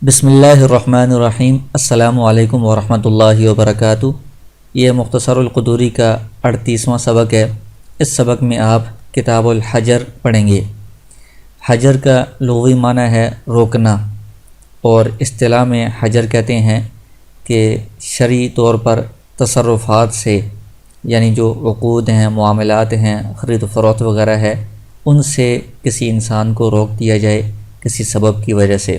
بسم اللہ الرحمن الرحیم۔ السلام علیکم ورحمۃ اللہ وبرکاتہ۔ یہ مختصر القدوری کا 38واں سبق ہے۔ اس سبق میں آپ کتاب الحجر پڑھیں گے۔ حجر کا لغوی معنی ہے روکنا، اور اصطلاح میں حجر کہتے ہیں کہ شرعی طور پر تصرفات سے، یعنی جو عقود ہیں، معاملات ہیں، خرید و فروخت وغیرہ ہے، ان سے کسی انسان کو روک دیا جائے کسی سبب کی وجہ سے،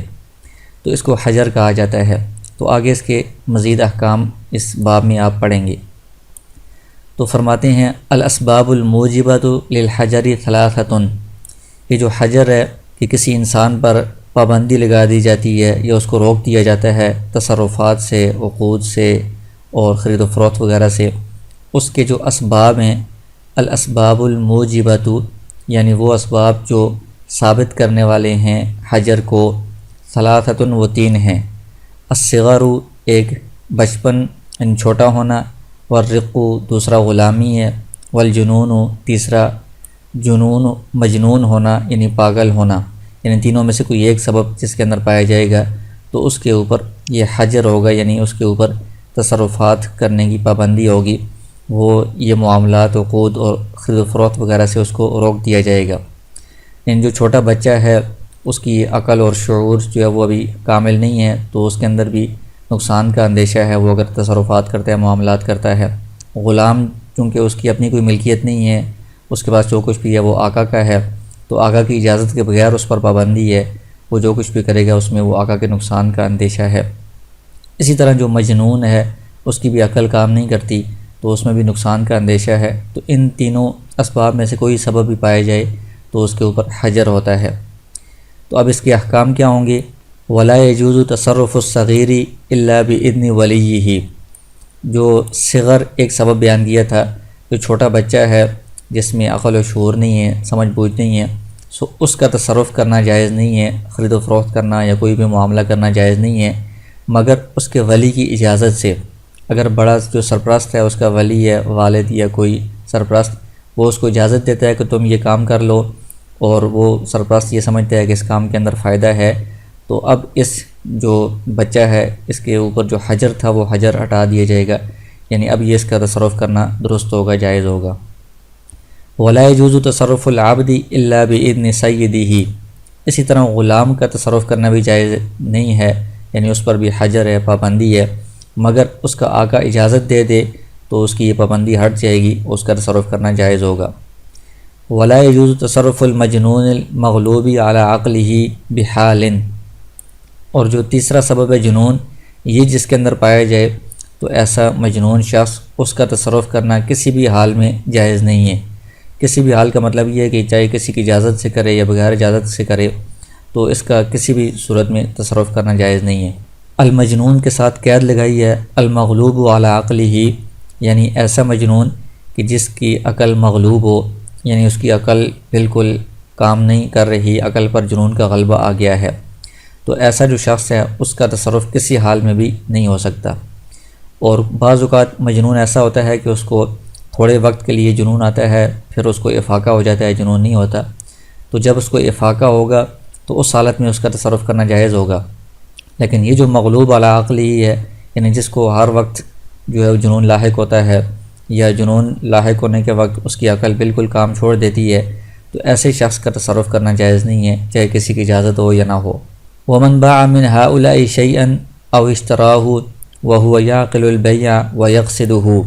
تو اس کو حجر کہا جاتا ہے۔ تو آگے اس کے مزید احکام اس باب میں آپ پڑھیں گے۔ تو فرماتے ہیں الاسباب الموجبۃ للحجر ثلاثۃ، یہ جو حجر ہے کہ کسی انسان پر پابندی لگا دی جاتی ہے یا اس کو روک دیا جاتا ہے تصرفات سے، عقود سے اور خرید و فروخت وغیرہ سے، اس کے جو اسباب ہیں، الاسباب الموجبۃ یعنی وہ اسباب جو ثابت کرنے والے ہیں حجر کو، ثلاثۃ وہ تین ہیں۔ الصغر ایک بچپن یعنی چھوٹا ہونا، والرق دوسرا غلامی ہے، والجنون تیسرا جنون مجنون ہونا یعنی پاگل ہونا، یعنی تینوں میں سے کوئی ایک سبب جس کے اندر پایا جائے گا تو اس کے اوپر یہ حجر ہوگا، یعنی اس کے اوپر تصرفات کرنے کی پابندی ہوگی، وہ یہ معاملات، عقود اور خرید و فروخت وغیرہ سے اس کو روک دیا جائے گا۔ یعنی جو چھوٹا بچہ ہے اس کی عقل اور شعور جو ہے وہ ابھی کامل نہیں ہے، تو اس کے اندر بھی نقصان کا اندیشہ ہے، وہ اگر تصرفات کرتا ہے، معاملات کرتا ہے۔ غلام چونکہ اس کی اپنی کوئی ملکیت نہیں ہے، اس کے پاس جو کچھ بھی ہے وہ آقا کا ہے، تو آقا کی اجازت کے بغیر اس پر پابندی ہے، وہ جو کچھ بھی کرے گا اس میں وہ آقا کے نقصان کا اندیشہ ہے۔ اسی طرح جو مجنون ہے اس کی بھی عقل کام نہیں کرتی، تو اس میں بھی نقصان کا اندیشہ ہے۔ تو ان تینوں اسباب میں سے کوئی سبب بھی پائے جائے تو اس کے اوپر حجر ہوتا ہے۔ تو اب اس کے احکام کیا ہوں گے؟ ولا يجوز تصرف الصغیر الا باذن ولیہ، جو صغر ایک سبب بیان کیا تھا، جو چھوٹا بچہ ہے جس میں عقل و شعور نہیں ہے، سمجھ بوجھ نہیں ہے، اس کا تصرف کرنا جائز نہیں ہے، خرید و فروخت کرنا یا کوئی بھی معاملہ کرنا جائز نہیں ہے مگر اس کے ولی کی اجازت سے۔ اگر بڑا جو سرپرست ہے، اس کا ولی ہے، والد یا کوئی سرپرست، وہ اس کو اجازت دیتا ہے کہ تم یہ کام کر لو، اور وہ سرپرست یہ سمجھتا ہے کہ اس کام کے اندر فائدہ ہے، تو اب اس جو بچہ ہے اس کے اوپر جو حجر تھا وہ حجر ہٹا دیا جائے گا، یعنی اب یہ اس کا تصرف کرنا درست ہوگا، جائز ہوگا۔ ولا يجوز تصرف العبد الا باذن سیدہ، اسی طرح غلام کا تصرف کرنا بھی جائز نہیں ہے، یعنی اس پر بھی حجر ہے، پابندی ہے، مگر اس کا آقا اجازت دے دے تو اس کی یہ پابندی ہٹ جائے گی، اس کا تصرف کرنا جائز ہوگا۔ ولا يجوز تصرف المجنون المغلوب على عقله بحال، اور جو تیسرا سبب ہے جنون، یہ جس کے اندر پایا جائے تو ایسا مجنون شخص، اس کا تصرف کرنا کسی بھی حال میں جائز نہیں ہے۔ کسی بھی حال کا مطلب یہ ہے کہ چاہے کسی کی اجازت سے کرے یا بغیر اجازت سے کرے، تو اس کا کسی بھی صورت میں تصرف کرنا جائز نہیں ہے۔ المجنون کے ساتھ قید لگائی ہے، المغلوب على عقله، یعنی ایسا مجنون کہ جس کی عقل مغلوب ہو، یعنی اس کی عقل بالکل کام نہیں کر رہی، عقل پر جنون کا غلبہ آ گیا ہے، تو ایسا جو شخص ہے اس کا تصرف کسی حال میں بھی نہیں ہو سکتا۔ اور بعض اوقات مجنون ایسا ہوتا ہے کہ اس کو تھوڑے وقت کے لیے جنون آتا ہے، پھر اس کو افاقہ ہو جاتا ہے، جنون نہیں ہوتا، تو جب اس کو افاقہ ہوگا تو اس حالت میں اس کا تصرف کرنا جائز ہوگا۔ لیکن یہ جو مغلوب علی عقلہ ہے، یعنی جس کو ہر وقت جو ہے جنون لاحق ہوتا ہے، یا جنون لاحق ہونے کے وقت اس کی عقل بالکل کام چھوڑ دیتی ہے، تو ایسے شخص کا تصرف کرنا جائز نہیں ہے، چاہے کسی کی اجازت ہو یا نہ ہو۔ ومن باع من هؤلاء شيئا او اشتراه وهو يعقل البيع ويقصده،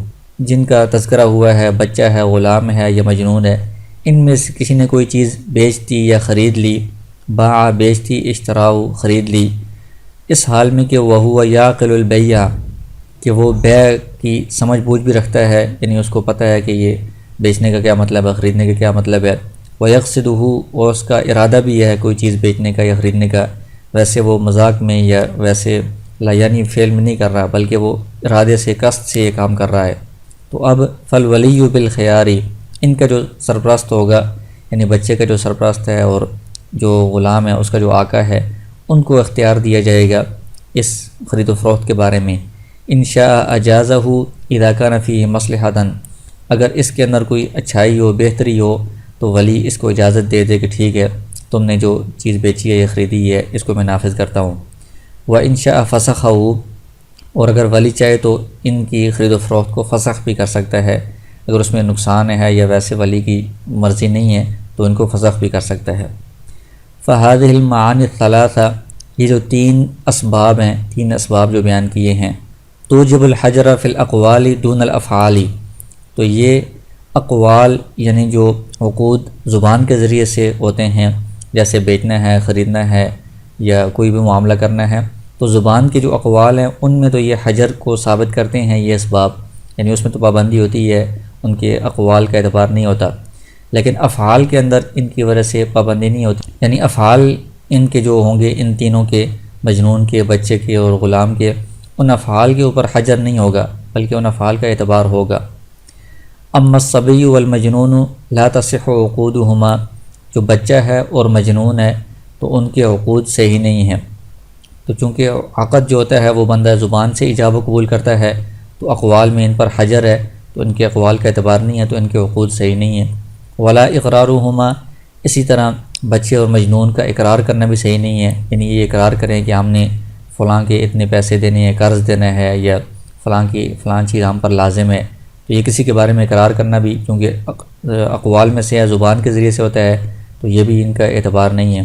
جن کا تذکرہ ہوا ہے، بچہ ہے، غلام ہے یا مجنون ہے، ان میں سے کسی نے کوئی چیز بیچ دی یا خرید لی، باع بیچ دی، اشتراہ خرید لی، اس حال میں کہ وهو يعقل البيع، کہ وہ بیع کی سمجھ بوجھ بھی رکھتا ہے، یعنی اس کو پتہ ہے کہ یہ بیچنے کا کیا مطلب ہے، خریدنے کا کیا مطلب ہے، وَيَقْصِدُهُ، اور اس کا ارادہ بھی ہے کوئی چیز بیچنے کا یا خریدنے کا، ویسے وہ مذاق میں یا ویسے یعنی فعل میں نہیں کر رہا، بلکہ وہ ارادے سے، قصد سے یہ کام کر رہا ہے، تو اب فَالْوَلِيُّ بِالْخِيَارِ، ان کا جو سرپرست ہوگا، یعنی بچے کا جو سرپرست ہے اور جو غلام ہے اس کا جو آقا ہے، ان کو اختیار دیا جائے گا اس خرید و فروخت کے بارے میں۔ ان شاء اجازہ اذا کان فیہ مصلحۃ، اگر اس کے اندر کوئی اچھائی ہو، بہتری ہو، تو ولی اس کو اجازت دے دے کہ ٹھیک ہے، تم نے جو چیز بیچی ہے یا خریدی ہے اس کو میں نافذ کرتا ہوں۔ و انشاء فسخہ، اور اگر ولی چاہے تو ان کی خرید و فروخت کو فسخ بھی کر سکتا ہے، اگر اس میں نقصان ہے یا ویسے ولی کی مرضی نہیں ہے تو ان کو فسخ بھی کر سکتا ہے۔ فہذہ المعانی الثلاثہ، یہ جو تین اسباب ہیں، تین اسباب جو بیان کیے ہیں، توجب الحجر فی الاقوال دون الافعال، تو یہ اقوال یعنی جو عقود زبان کے ذریعے سے ہوتے ہیں، جیسے بیچنا ہے، خریدنا ہے یا کوئی بھی معاملہ کرنا ہے، تو زبان کے جو اقوال ہیں ان میں تو یہ حجر کو ثابت کرتے ہیں یہ اسباب، یعنی اس میں تو پابندی ہوتی ہے، ان کے اقوال کا اعتبار نہیں ہوتا، لیکن افعال کے اندر ان کی وجہ سے پابندی نہیں ہوتی، یعنی افعال ان کے جو ہوں گے، ان تینوں کے، مجنون کے، بچے کے اور غلام کے، ان افعال کے اوپر حجر نہیں ہوگا بلکہ ان افعال کا اعتبار ہوگا۔ اما الصبی والمجنون لا تصح عقودہما، جو بچہ ہے اور مجنون ہے تو ان کے عقود صحیح نہیں ہیں، تو چونکہ عقد جو ہوتا ہے وہ بندہ زبان سے ایجاب و قبول کرتا ہے، تو اقوال میں ان پر حجر ہے، تو ان کے اقوال کا اعتبار نہیں ہے، تو ان کے عقود صحیح نہیں ہیں۔ ولا اقرارہما، اسی طرح بچے اور مجنون کا اقرار کرنا بھی صحیح نہیں ہے، یعنی یہ اقرار کریں کہ ہم نے فلاں کے اتنے پیسے دینے ہیں، قرض دینا ہے، یا فلاں چیز ہم پر لازم ہے، تو یہ کسی کے بارے میں اقرار کرنا بھی کیونکہ اقوال میں سے ہے، زبان کے ذریعے سے ہوتا ہے، تو یہ بھی ان کا اعتبار نہیں ہے۔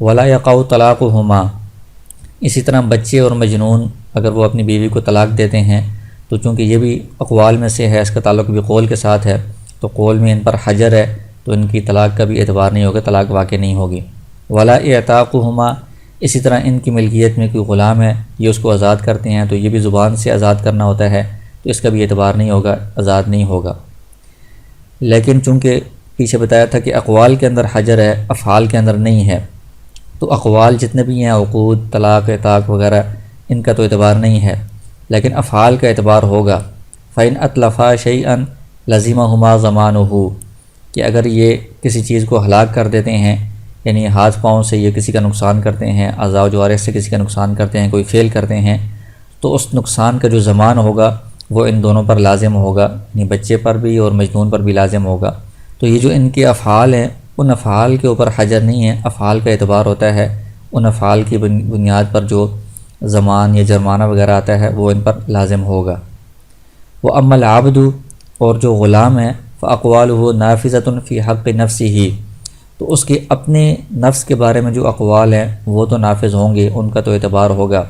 ولا یقع طلاقہما، اسی طرح بچے اور مجنون اگر وہ اپنی بیوی کو طلاق دیتے ہیں تو چونکہ یہ بھی اقوال میں سے ہے، اس کا تعلق بھی قول کے ساتھ ہے، تو قول میں ان پر حجر ہے، تو ان کی طلاق کا بھی اعتبار نہیں ہوگا، طلاق واقع نہیں ہوگی۔ ولا اعتاقہما، اسی طرح ان کی ملکیت میں کوئی غلام ہے، یہ اس کو آزاد کرتے ہیں، تو یہ بھی زبان سے آزاد کرنا ہوتا ہے، تو اس کا بھی اعتبار نہیں ہوگا، آزاد نہیں ہوگا۔ لیکن چونکہ پیچھے بتایا تھا کہ اقوال کے اندر حجر ہے، افعال کے اندر نہیں ہے، تو اقوال جتنے بھی ہیں، عقود، طلاق، اعتاق وغیرہ، ان کا تو اعتبار نہیں ہے، لیکن افعال کا اعتبار ہوگا۔ فَإِنْ أَتْلَفَا شَيْئًا لَزِمَهُمَا ضَمَانُهُ، کہ اگر یہ کسی چیز کو ہلاک کر دیتے ہیں، یعنی ہاتھ پاؤں سے یہ کسی کا نقصان کرتے ہیں، اعضاء و جوارح سے کسی کا نقصان کرتے ہیں، کوئی فعل کرتے ہیں، تو اس نقصان کا جو ضمان ہوگا وہ ان دونوں پر لازم ہوگا، یعنی بچے پر بھی اور مجنون پر بھی لازم ہوگا۔ تو یہ جو ان کے افعال ہیں، ان افعال کے اوپر حجر نہیں ہے، افعال کا اعتبار ہوتا ہے، ان افعال کی بنیاد پر جو ضمان یا جرمانہ وغیرہ آتا ہے وہ ان پر لازم ہوگا۔ وہ اما العبد، اور جو غلام ہے، فاقوالہ نافذۃ فی حق نفسہ، تو اس کے اپنے نفس کے بارے میں جو اقوال ہیں وہ تو نافذ ہوں گے، ان کا تو اعتبار ہوگا۔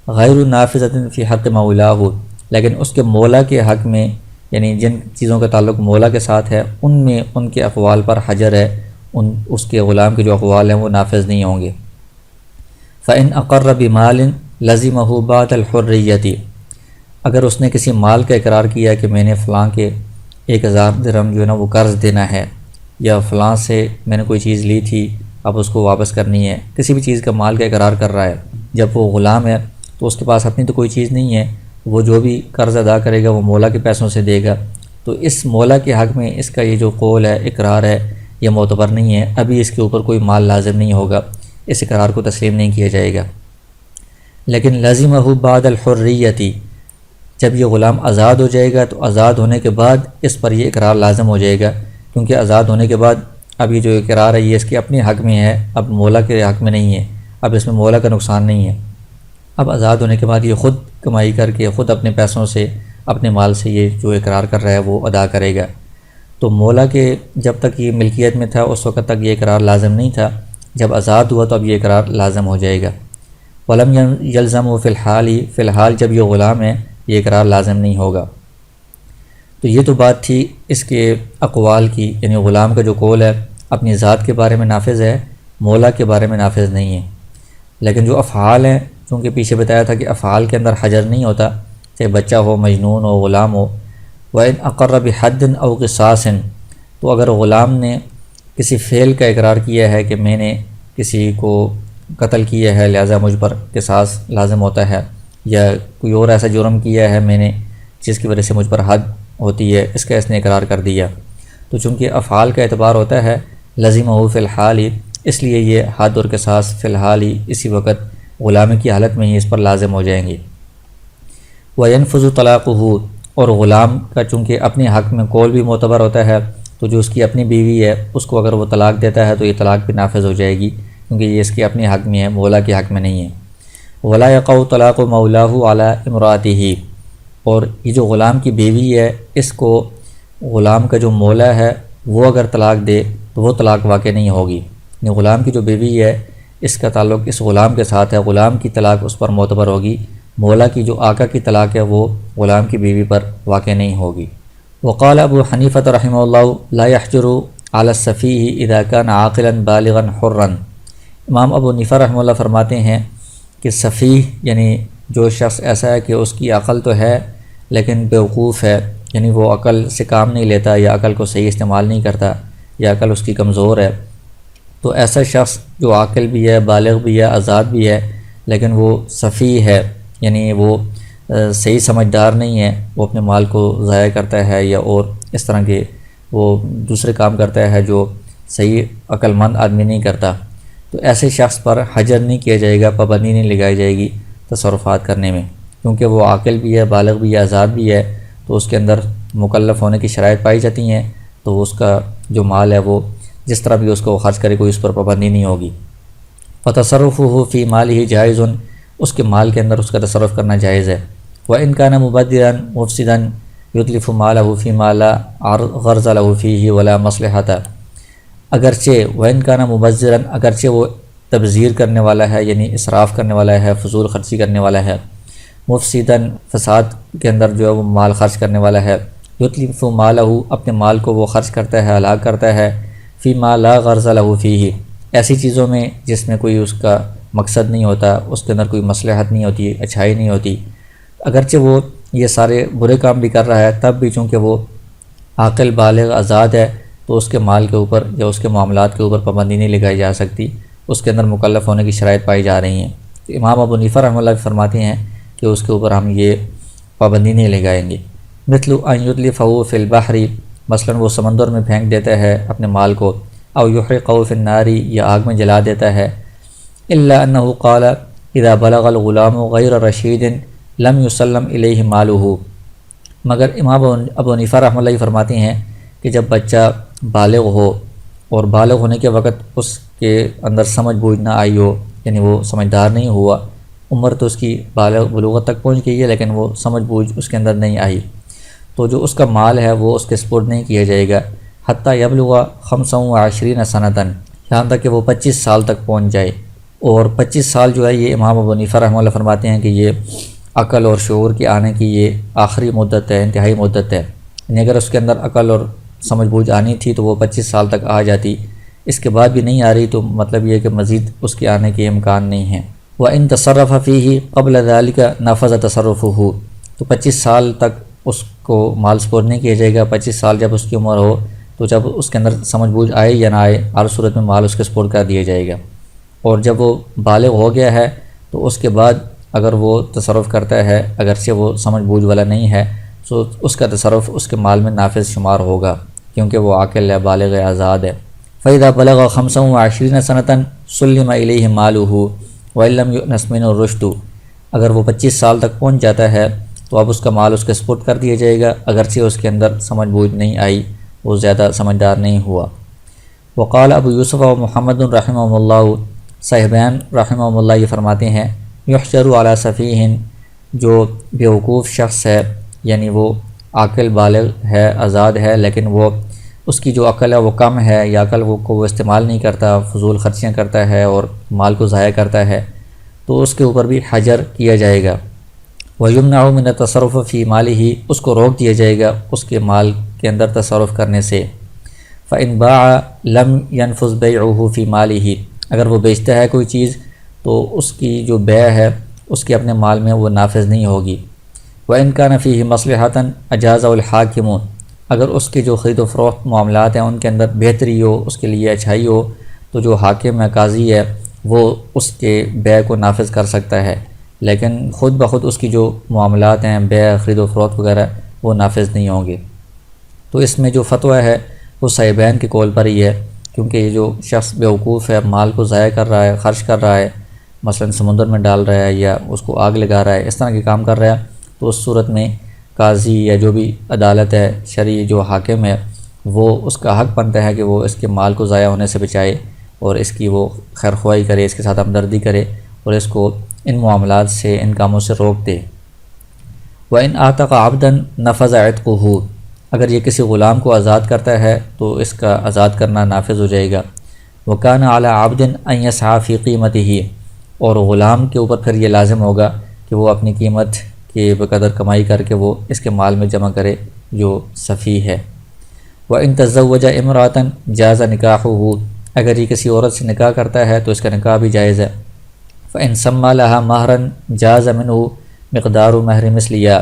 غیر نافذۃ فی حق مولاہ، لیکن اس کے مولا کے حق میں، یعنی جن چیزوں کا تعلق مولا کے ساتھ ہے ان میں ان کے اقوال پر حجر ہے، اس کے غلام کے جو اقوال ہیں وہ نافذ نہیں ہوں گے۔ فَإِنْ أَقَرَّ بِمَالٍ لَزِمَهُ بَعْدَ الْحُرِّيَّةِ، اگر اس نے کسی مال کا اقرار کیا کہ میں نے فلاں کے 1000 درہم جو ہے نا وہ قرض دینا ہے، یا فلاں سے میں نے کوئی چیز لی تھی اب اس کو واپس کرنی ہے، کسی بھی چیز کا مال کا اقرار کر رہا ہے، جب وہ غلام ہے تو اس کے پاس اپنی تو کوئی چیز نہیں ہے، وہ جو بھی قرض ادا کرے گا وہ مولا کے پیسوں سے دے گا، تو اس مولا کے حق میں اس کا یہ جو قول ہے، اقرار ہے، یہ معتبر نہیں ہے، ابھی اس کے اوپر کوئی مال لازم نہیں ہوگا، اس اقرار کو تسلیم نہیں کیا جائے گا۔ لیکن لازمہ بعد الحریۃ، جب یہ غلام آزاد ہو جائے گا تو آزاد ہونے کے بعد اس پر یہ اقرار لازم ہو جائے گا، کیونکہ آزاد ہونے کے بعد اب یہ جو اقرار ہے یہ اس کے اپنے حق میں ہے، اب مولا کے حق میں نہیں ہے، اب اس میں مولا کا نقصان نہیں ہے، اب آزاد ہونے کے بعد یہ خود کمائی کر کے خود اپنے پیسوں سے، اپنے مال سے یہ جو اقرار کر رہا ہے وہ ادا کرے گا۔ تو مولا کے جب تک یہ ملکیت میں تھا اس وقت تک یہ اقرار لازم نہیں تھا، جب آزاد ہوا تو اب یہ اقرار لازم ہو جائے گا۔ ولم یلزم فی الحال جب یہ غلام ہے یہ اقرار لازم نہیں ہوگا۔ تو یہ تو بات تھی اس کے اقوال کی، یعنی غلام کا جو قول ہے اپنی ذات کے بارے میں نافذ ہے، مولا کے بارے میں نافذ نہیں ہے۔ لیکن جو افعال ہیں، چونکہ پیچھے بتایا تھا کہ افعال کے اندر حجر نہیں ہوتا، چاہے بچہ ہو، مجنون ہو، غلام ہو۔ وَإِنْ أَقَرَّ بِحَدٍّ أَوْ قِصَاصٍ، تو اگر غلام نے کسی فعل کا اقرار کیا ہے کہ میں نے کسی کو قتل کیا ہے لہذا مجھ پر قصاص لازم ہوتا ہے، یا کوئی اور ایسا جرم کیا ہے میں نے جس کی وجہ سے مجھ پر حد ہوتی ہے، اس کا اس نے اقرار کر دیا، تو چونکہ افعال کا اعتبار ہوتا ہے لازمہ فی الحال ہی، اس لیے یہ حد اور قصاص فی الحال ہی اسی وقت غلامی کی حالت میں ہی اس پر لازم ہو جائیں گے۔ وَيَنْفُذُ طَلَاقُهُ، اور غلام کا چونکہ اپنے حق میں قول بھی معتبر ہوتا ہے، تو جو اس کی اپنی بیوی ہے اس کو اگر وہ طلاق دیتا ہے تو یہ طلاق بھی نافذ ہو جائے گی، کیونکہ یہ اس کے اپنے حق میں ہے، مولا کے حق میں نہیں ہے۔ ولا یقع طلاق مولاہ علی امرأتہ، اور یہ جو غلام کی بیوی ہے اس کو غلام کا جو مولا ہے وہ اگر طلاق دے تو وہ طلاق واقع نہیں ہوگی، یعنی غلام کی جو بیوی ہے اس کا تعلق اس غلام کے ساتھ ہے، غلام کی طلاق اس پر معتبر ہوگی، مولا کی جو آقا کی طلاق ہے وہ غلام کی بیوی پر واقع نہیں ہوگی۔ وقال ابو حنیفہ رحمہ اللہ لا يحجر على السفیہ اذا كان عاقلا بالغا حرا۔ امام ابو حنیفہ رحمہ اللہ فرماتے ہیں کہ سفیہ یعنی جو شخص ایسا ہے کہ اس کی عقل تو ہے لیکن بیوقوف ہے، یعنی وہ عقل سے کام نہیں لیتا یا عقل کو صحیح استعمال نہیں کرتا یا عقل اس کی کمزور ہے، تو ایسا شخص جو عاقل بھی ہے، بالغ بھی ہے، آزاد بھی ہے، لیکن وہ سفیہ ہے، یعنی وہ صحیح سمجھدار نہیں ہے، وہ اپنے مال کو ضائع کرتا ہے یا اور اس طرح کے وہ دوسرے کام کرتا ہے جو صحیح عقل مند آدمی نہیں کرتا، تو ایسے شخص پر حجر نہیں کیا جائے گا، پابندی نہیں لگائی جائے گی تصرفات کرنے میں، کیونکہ وہ عاقل بھی ہے، بالغ بھی ہے، آزاد بھی ہے، تو اس کے اندر مکلف ہونے کی شرائط پائی جاتی ہیں، تو اس کا جو مال ہے وہ جس طرح بھی اس کو خرچ کرے کوئی اس پر پابندی نہیں ہوگی۔ فتصرفہ فی مالہ جائز، اس کے مال کے اندر اس کا تصرف کرنا جائز ہے۔ وإن كان مبذرا مفسدا یتلف مالہ فیما لا غرض لہ فیہ ولا مصلحۃ، اگرچہ وإن كان مبذرا، اگرچہ وہ تبذیر کرنے والا ہے یعنی اسراف کرنے والا ہے، فضول خرچی کرنے والا ہے، مفسدا فساد کے اندر جو ہے وہ مال خرچ کرنے والا ہے، یتلف مالہ اپنے مال کو وہ خرچ کرتا ہے، ہلاک کرتا ہے، فیما لا غرض لہ فیہ ایسی چیزوں میں جس میں کوئی اس کا مقصد نہیں ہوتا، اس کے اندر کوئی مصلحت نہیں ہوتی، اچھائی نہیں ہوتی، اگرچہ وہ یہ سارے برے کام بھی کر رہا ہے تب بھی چونکہ وہ عاقل بالغ آزاد ہے تو اس کے مال کے اوپر یا اس کے معاملات کے اوپر پابندی نہیں لگائی جا سکتی، اس کے اندر مکلف ہونے کی شرائط پائی جا رہی ہیں۔ تو امام ابو حنیفہ رحمہ اللہ فرماتے ہیں کہ اس کے اوپر ہم یہ پابندی نہیں لگائیں گے۔ مثل ان یتلفہ فی البحر، مثلاً وہ سمندر میں پھینک دیتا ہے اپنے مال کو، او یحرقہ فی النار، یا آگ میں جلا دیتا ہے، الا انہ قال اذا بلغ الغلام غیر رشید لم یسلم الیہ مالہ، مگر امام ابو حنیفہ رحمہ اللہ فرماتے ہیں کہ جب بچہ بالغ ہو اور بالغ ہونے کے وقت اس کے اندر سمجھ بوجھ نہ آئی ہو، یعنی وہ سمجھدار نہیں ہوا، عمر تو اس کی بلوغت تک پہنچ گئی ہے لیکن وہ سمجھ بوجھ اس کے اندر نہیں آئی، تو جو اس کا مال ہے وہ اس کے سپرد نہیں کیا جائے گا، حتیٰ یبلغ 25 سنۃ، یہاں تک کہ وہ 25 سال تک پہنچ جائے، اور 25 سال جو ہے یہ امام ابو حنیفہ رحمہ اللہ فرماتے ہیں کہ یہ عقل اور شعور کے آنے کی یہ آخری مدت ہے، انتہائی مدت ہے، یعنی اگر اس کے اندر عقل اور سمجھ بوجھ آنی تھی تو وہ 25 سال تک آ جاتی، اس کے بعد بھی نہیں آ رہی تو مطلب یہ کہ مزید اس کے آنے کے امکان نہیں ہیں۔ وَإِن تَصَرَّفَ فِيهِ قَبْلَ ذَلِكَ نَفَذَ تَصَرُّفُهُ، تو 25 سال تک اس کو مال سپرد نہیں کیا جائے گا، 25 سال جب اس کی عمر ہو تو جب اس کے اندر سمجھ بوجھ آئے یا نہ آئے ہر صورت میں مال اس کے سپرد کر دیا جائے گا، اور جب وہ بالغ ہو گیا ہے تو اس کے بعد اگر وہ تصرف کرتا ہے اگرچہ وہ سمجھ بوجھ والا نہیں ہے تو اس کا تصرف اس کے مال میں نافذ شمار ہوگا کیونکہ وہ عاقل ہے، بالغ ہے، آزاد ہے۔ فَإِذَا بَلَغَ 25 سَنَةً سُلِّمَ إِلَيْهِ مَالُهُ وَإِن لَّمْ يُؤْنَسْ مِنْهُ الرُّشْدُ، اگر وہ 25 سال تک پہنچ جاتا ہے تو اب اس کا مال اس کے سپرد کر دیا جائے گا اگرچہ اس کے اندر سمجھ بوجھ نہیں آئی، وہ زیادہ سمجھدار نہیں ہوا۔ وقال ابو یوسف و محمد رحمہ اللہ، صاحبین رحمہ اللہ یہ فرماتے ہیں یحجر علی سفیہ، جو بیوقوف شخص ہے یعنی وہ عاقل بالغ ہے، آزاد ہے، لیکن وہ اس کی جو عقل ہے وہ کم ہے یا عقل کو وہ استعمال نہیں کرتا، فضول خرچیاں کرتا ہے اور مال کو ضائع کرتا ہے، تو اس کے اوپر بھی حجر کیا جائے گا۔ وَيُمْنَعُ مِنَ التَّصَرُّفِ فِي مَالِهِ، اس کو روک دیا جائے گا اس کے مال کے اندر تصرف کرنے سے۔ فَإِن بَاعَ لَمْ يَنْفُذْ بَيْعُهُ فِي مَالِهِ، اگر وہ بیچتا ہے کوئی چیز تو اس کی جو بیع ہے اس کے اپنے مال میں وہ نافذ نہیں ہوگی۔ وَإِن كَانَ فِيهِ مَصْلِحَةً أَجَازَهُ الْحَاكِمُ، اگر اس کے جو خرید و فروخت معاملات ہیں ان کے اندر بہتری ہو، اس کے لیے اچھائی ہو، تو جو حاکم ہے، قاضی ہے، وہ اس کے بیع کو نافذ کر سکتا ہے، لیکن خود بخود اس کی جو معاملات ہیں، بیع، خرید و فروخت وغیرہ، وہ نافذ نہیں ہوں گے۔ تو اس میں جو فتویٰ ہے وہ صاحبین کے قول پر ہی ہے، کیونکہ یہ جو شخص بیوقوف ہے، مال کو ضائع کر رہا ہے، خرچ کر رہا ہے، مثلا سمندر میں ڈال رہا ہے یا اس کو آگ لگا رہا ہے، اس طرح کے کام کر رہا ہے، تو اس صورت میں قاضی یا جو بھی عدالت ہے، شرعی جو حاکم ہے، وہ اس کا حق بنتا ہے کہ وہ اس کے مال کو ضائع ہونے سے بچائے اور اس کی وہ خیر خواہی کرے، اس کے ساتھ ہمدردی کرے اور اس کو ان معاملات سے، ان کاموں سے روک دے۔ وَإِنْ أَعْتَقَ عَبْدًا نَفَذَ عِتْقُهُ، اگر یہ کسی غلام کو آزاد کرتا ہے تو اس کا آزاد کرنا نافذ ہو جائے گا۔ وَكَانَ عَلَى عَبْدٍ أَنْ يَسْعَى فِي قِيمَتِهِ، اور غلام کے اوپر پھر یہ لازم ہوگا کہ وہ اپنی قیمت کے بقدر کمائی کر کے وہ اس کے مال میں جمع کرے جو صفی ہے۔ وَإِنْ تَزَوَّجَ امْرَأَةً جَازَ نِكَاحُهُ، اگر یہ کسی عورت سے نکاح کرتا ہے تو اس کا نکاح بھی جائز ہے۔ فَإِنْ سَمَّى لَهَا مَهْرًا جَازَ مِنْهُ مقدار مہر مثلیہ،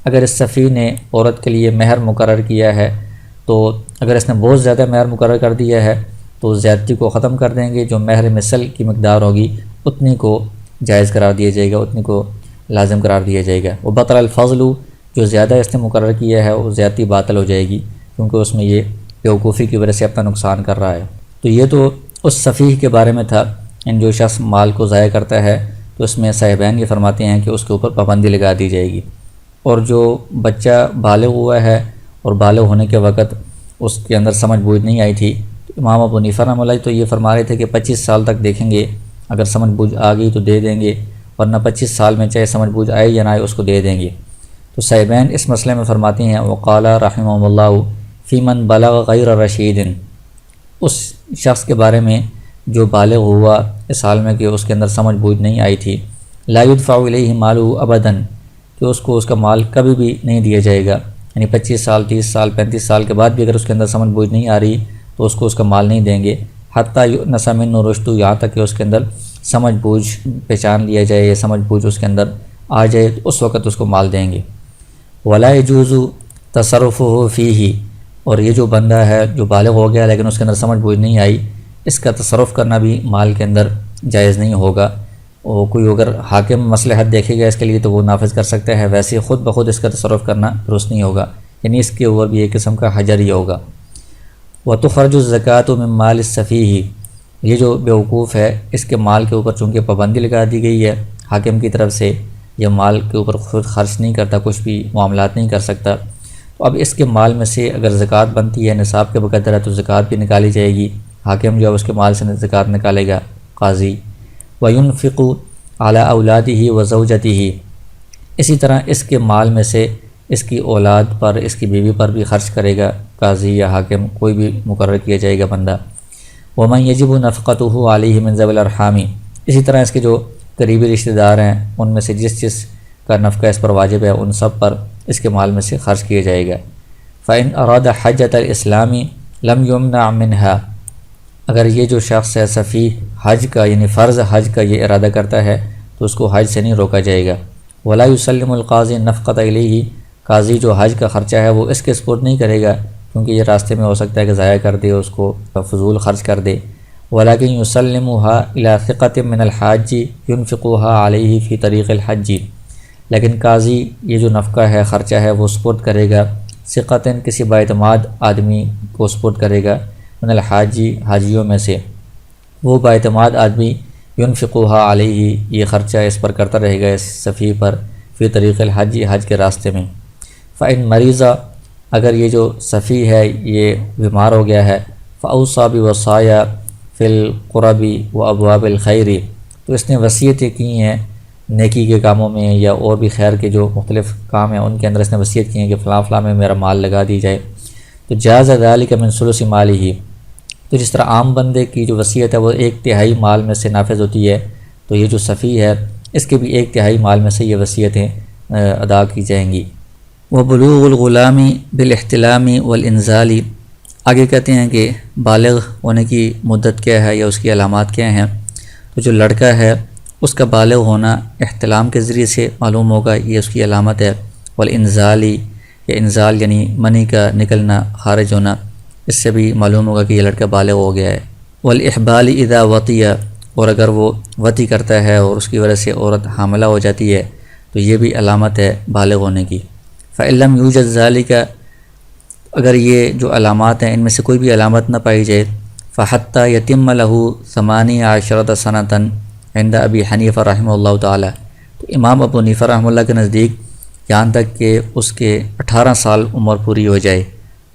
اگر اس صفی نے عورت کے لیے مہر مقرر کیا ہے تو اگر اس نے بہت زیادہ مہر مقرر کر دیا ہے تو زیادتی کو ختم کر دیں گے، جو مہر مثل کی مقدار ہوگی اتنی کو جائز قرار دیا جائے گا، اتنی کو لازم قرار دیا جائے گا۔ وہ بطل الفضل، جو زیادہ اس نے مقرر کیا ہے وہ زیادتی باطل ہو جائے گی، کیونکہ اس میں یہ بیوقوفی کی وجہ سے اپنا نقصان کر رہا ہے۔ تو یہ تو اس صفیح کے بارے میں تھا، جو شخص مال کو ضائع کرتا ہے تو اس میں صاحبین یہ فرماتے ہیں کہ اس کے اوپر پابندی لگا دی جائے گی، اور جو بچہ بالغ ہوا ہے اور بالغ ہونے کے وقت اس کے اندر سمجھ بوجھ نہیں آئی تھی، تو امام ابو حنیفہ رحمۃ اللہ تو یہ فرما رہے تھے کہ 25 سال تک دیکھیں گے، اگر سمجھ بوجھ آ گئی تو دے دیں گے، ورنہ 25 سال میں چاہے سمجھ بوجھ آئے یا نہ آئے اس کو دے دیں گے۔ تو صاحبین اس مسئلے میں فرماتے ہیں وقال رحمہ اللہ فی من بلغ غیر رشید، اس شخص کے بارے میں جو بالغ ہوا اس حال میں کہ اس کے اندر سمجھ بوجھ نہیں آئی تھی، لا يدفع الیہ مالہ ابدا، کہ اس کو اس کا مال کبھی بھی نہیں دیا جائے گا، یعنی 25 سال 30 سال 35 سال کے بعد بھی اگر اس کے اندر سمجھ بوجھ نہیں آ رہی تو اس کو اس کا مال نہیں دیں گے، حتیٰ یؤنس منہ رشد، یہاں تک کہ اس کے اندر سمجھ بوجھ پہچان لیا جائے یا سمجھ بوجھ اس کے اندر آ جائے تو اس وقت اس کو مال دیں گے۔ ولا يجوز تصرفہ فیہ، اور یہ جو بندہ ہے جو بالغ ہو گیا لیکن اس کے اندر سمجھ بوجھ نہیں آئی، اس کا تصرف کرنا بھی مال کے اندر جائز نہیں ہوگا۔ اور کوئی اگر حاکم مصلحت دیکھے گا اس کے لیے تو وہ نافذ کر سکتا ہے، ویسے خود بخود اس کا تصرف کرنا درست نہیں ہوگا، یعنی اس کے اوپر بھی ایک قسم کا حجر ہی ہوگا۔ وَتُخْرَجُ الزَّكَاةُ مِن مَالِ السَّفِيهِ، یہ جو بیوقوف ہے اس کے مال کے اوپر چونکہ پابندی لگا دی گئی ہے حاکم کی طرف سے، یہ مال کے اوپر خود خرچ نہیں کرتا، کچھ بھی معاملات نہیں کر سکتا، تو اب اس کے مال میں سے اگر زکوٰۃ بنتی ہے نصاب کے بقدر ہے تو زکوٰۃ بھی نکالی جائے گی، حاکم جو ہے اس کے مال سے زکوٰۃ نکالے گا قاضی۔ وَيُنْفِقُ عَلَىٰ أَوْلَادِهِ وَزَوْجَتِهِ، اسی طرح اس کے مال میں سے اس کی اولاد پر، اس کی بیوی پر بھی خرچ کرے گا قاضی یا حاکم، کوئی بھی مقرر کیا جائے گا بندہ۔ وَمَنْ يَجِبُ نَفْقَتُهُ عَلَيْهِ مِنْ ذَوِي الْأَرْحَامِ، اسی طرح اس کے جو قریبی رشتہ دار ہیں ان میں سے جس کا نفقہ اس پر واجب ہے ان سب پر اس کے مال میں سے خرچ کیا جائے گا۔ فَإِنْ أَرَادَ حَجَّةَ الْإِسْلَامِ لَمْ يُمْنَعْ مِنْهَا، اگر یہ جو شخص ہے صفی حج کا یعنی فرض حج کا یہ ارادہ کرتا ہے تو اس کو حج سے نہیں روکا جائے گا۔ وَلَا يُسَلِّمُ الْقَاضِي النَّفْقَةَ إِلَيْهِ، قاضی جو حج کا خرچہ ہے وہ اس کے سپرد نہیں کرے گا، کیونکہ یہ راستے میں ہو سکتا ہے کہ ضائع کر دے، اس کو فضول خرچ کر دے۔ وَلَكِنْ يُسَلِّمُهَا إِلَىٰ ثِقَةٍ مِّنَ الْحَاجِّ يُنْفِقُهَا عَلَيْهِ فِي طَرِيقِ الْحَجِّ، لیکن قاضی یہ جو نفقہ ہے خرچہ ہے وہ سپرد کرے گا، ثقتاً کسی باعتماد آدمی کو سپرد کرے گا، من الحاجی حاجیوں میں سے، وہ باعتماد آدمی ينفقها علیہ یہ خرچہ اس پر کرتا رہے گا، اس صفی پر، فی طریق الحج حج کے راستے میں۔ فإن مریضہ، اگر یہ جو صفی ہے یہ بیمار ہو گیا ہے، فأوصى بوصایا فی القرب وابواب الخیر، تو اس نے وصیتیں کی ہیں نیکی کے کاموں میں یا اور بھی خیر کے جو مختلف کام ہیں ان کے اندر اس نے وصیت کی ہیں کہ فلاں فلاں میں میرا مال لگا دی جائے، تو جاز ذلک من ثلث مالہ، تو جس طرح عام بندے کی جو وصیت ہے وہ 1/3 مال میں سے نافذ ہوتی ہے، تو یہ جو صفی ہے اس کے بھی 1/3 مال میں سے یہ وصیتیں ادا کی جائیں گی۔ وبلوغ الغلام بالاحتلام والانزال، آگے کہتے ہیں کہ بالغ ہونے کی مدت کیا ہے یا اس کی علامات کیا ہیں، تو جو لڑکا ہے اس کا بالغ ہونا احتلام کے ذریعے سے معلوم ہوگا، یہ اس کی علامت ہے۔ والانزالی، یا انزال یعنی منی کا نکلنا خارج ہونا، اس سے بھی معلوم ہوگا کہ یہ لڑکا بالغ ہو گیا ہے۔ والاحبال اذا وطیہ، اور اگر وہ وطی کرتا ہے اور اس کی وجہ سے عورت حاملہ ہو جاتی ہے تو یہ بھی علامت ہے بالغ ہونے کی۔ فإن لم یوجد ذلک، اگر یہ جو علامات ہیں ان میں سے کوئی بھی علامت نہ پائی جائے، فحتی یتم لہ 18 سنۃ عند ابی حنیفہ رحمہ اللہ تعالی، تو امام ابو حنیفہ رحمہ اللہ کے نزدیک یہاں تک کہ اس کے 18 سال عمر پوری ہو جائے،